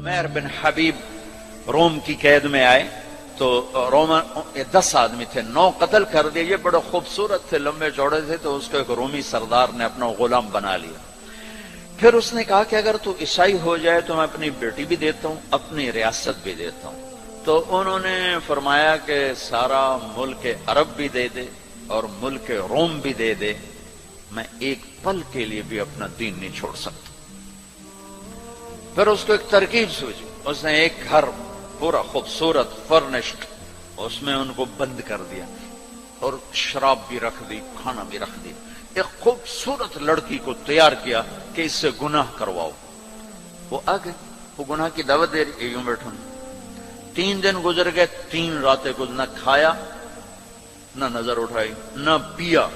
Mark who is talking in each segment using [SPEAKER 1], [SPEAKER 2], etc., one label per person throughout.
[SPEAKER 1] عمیر بن حبیب روم کی قید میں آئے تو رومن 10 آدمی تھے، 9 قتل کر دیے. یہ بڑے خوبصورت تھے، لمبے چوڑے تھے، تو اس کو ایک رومی سردار نے اپنا غلام بنا لیا. پھر اس نے کہا کہ اگر تو عیسائی ہو جائے تو میں اپنی بیٹی بھی دیتا ہوں، اپنی ریاست بھی دیتا ہوں. تو انہوں نے فرمایا کہ سارا ملک عرب بھی دے دے اور ملک روم بھی دے دے، میں ایک پل کے لیے بھی اپنا دین نہیں چھوڑ سکتا. پھر اس کو ایک ترکیب سوچی، اس نے ایک گھر پورا خوبصورت فرنشڈ، اس میں ان کو بند کر دیا اور شراب بھی رکھ دی، کھانا بھی رکھ دیا. ایک خوبصورت لڑکی کو تیار کیا کہ اس سے گناہ کرواؤ. وہ آ گئے، وہ گناہ کی دعوت دے رہی، یوں بیٹھوں. 3 دن گزر گئے، 3 راتیں کچھ نہ کھایا، نہ نظر اٹھائی، نہ پیا.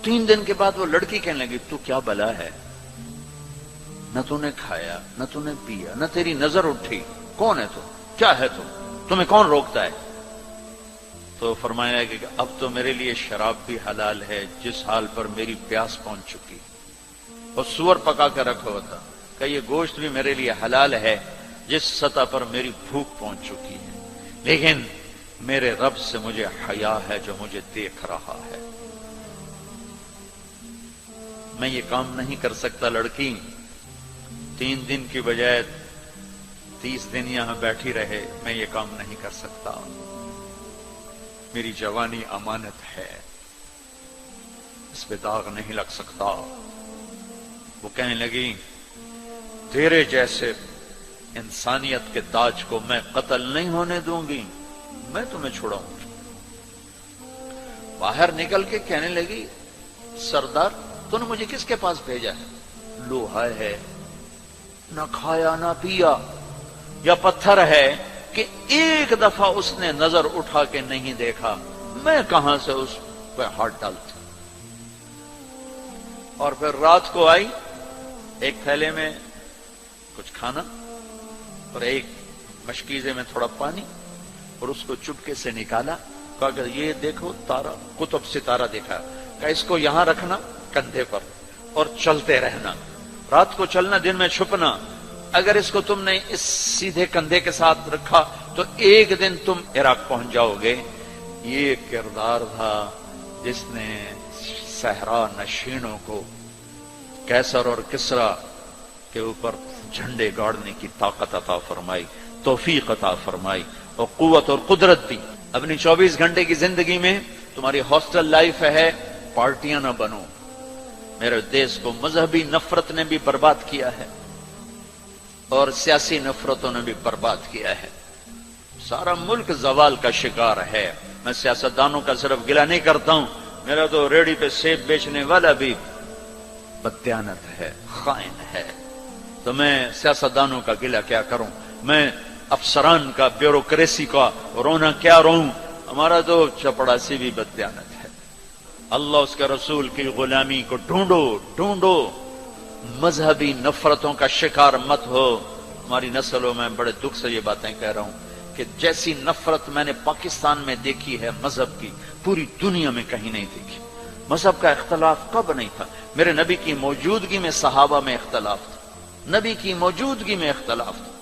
[SPEAKER 1] 3 دن کے بعد وہ لڑکی کہنے لگی تو کیا بلا ہے، نہ تو نے کھایا نہ تو نے پیا نہ تیری نظر اٹھی، کون ہے تو، کیا ہے تو، تمہیں کون روکتا ہے؟ تو فرمایا کہ اب تو میرے لیے شراب بھی حلال ہے جس حال پر میری پیاس پہنچ چکی، اور سور پکا کے رکھا ہوا تھا کہ یہ گوشت بھی میرے لیے حلال ہے جس سطح پر میری بھوک پہنچ چکی ہے، لیکن میرے رب سے مجھے حیا ہے جو مجھے دیکھ رہا ہے. میں یہ کام نہیں کر سکتا. لڑکی 3 دن کی بجائے 30 دن یہاں بیٹھی رہے، میں یہ کام نہیں کر سکتا. میری جوانی امانت ہے، اس پہ داغ نہیں لگ سکتا. وہ کہنے لگی تیرے جیسے انسانیت کے تاج کو میں قتل نہیں ہونے دوں گی، میں تمہیں چھڑاؤں گی. باہر نکل کے کہنے لگی سردار تو نے مجھے کس کے پاس بھیجا ہے؟ لوہا ہے، نہ کھایا نہ پیا، یا پتھر ہے کہ ایک دفعہ اس نے نظر اٹھا کے نہیں دیکھا، میں کہاں سے اس پہ ہاتھ ڈالتا. اور پھر رات کو آئی، ایک تھیلے میں کچھ کھانا اور ایک مشکیزے میں تھوڑا پانی، اور اس کو چپکے سے نکالا. کہا کہ یہ دیکھو تارا، قطب ستارہ دیکھا، کہ اس کو یہاں رکھنا کندھے پر اور چلتے رہنا، رات کو چلنا دن میں چھپنا. اگر اس کو تم نے اس سیدھے کندھے کے ساتھ رکھا تو ایک دن تم عراق پہنچ جاؤ گے. یہ کردار تھا جس نے صحرا نشینوں کو کیسر اور کسرا کے اوپر جھنڈے گاڑنے کی طاقت عطا فرمائی، توفیق عطا فرمائی اور قوت اور قدرت دی. اپنی 24 گھنٹے کی زندگی میں تمہاری ہاسٹل لائف ہے، پارٹیاں نہ بنو. میرے دیش کو مذہبی نفرت نے بھی برباد کیا ہے اور سیاسی نفرتوں نے بھی برباد کیا ہے. سارا ملک زوال کا شکار ہے. میں سیاستدانوں کا صرف گلہ نہیں کرتا ہوں، میرا تو ریڑھی پہ سیب بیچنے والا بھی بددیانت ہے، خائن ہے. تو میں سیاستدانوں کا گلہ کیا کروں، میں افسران کا، بیوروکریسی کا رونا کیا رہوں. ہمارا تو چپڑاسی بھی بددیانت ہے. اللہ اس کے رسول کی غلامی کو ڈھونڈو. مذہبی نفرتوں کا شکار مت ہو. ہماری نسلوں میں بڑے دکھ سے یہ باتیں کہہ رہا ہوں کہ جیسی نفرت میں نے پاکستان میں دیکھی ہے مذہب کی، پوری دنیا میں کہیں نہیں دیکھی. مذہب کا اختلاف کب نہیں تھا؟ میرے نبی کی موجودگی میں صحابہ میں اختلاف تھا، نبی کی موجودگی میں اختلاف تھا.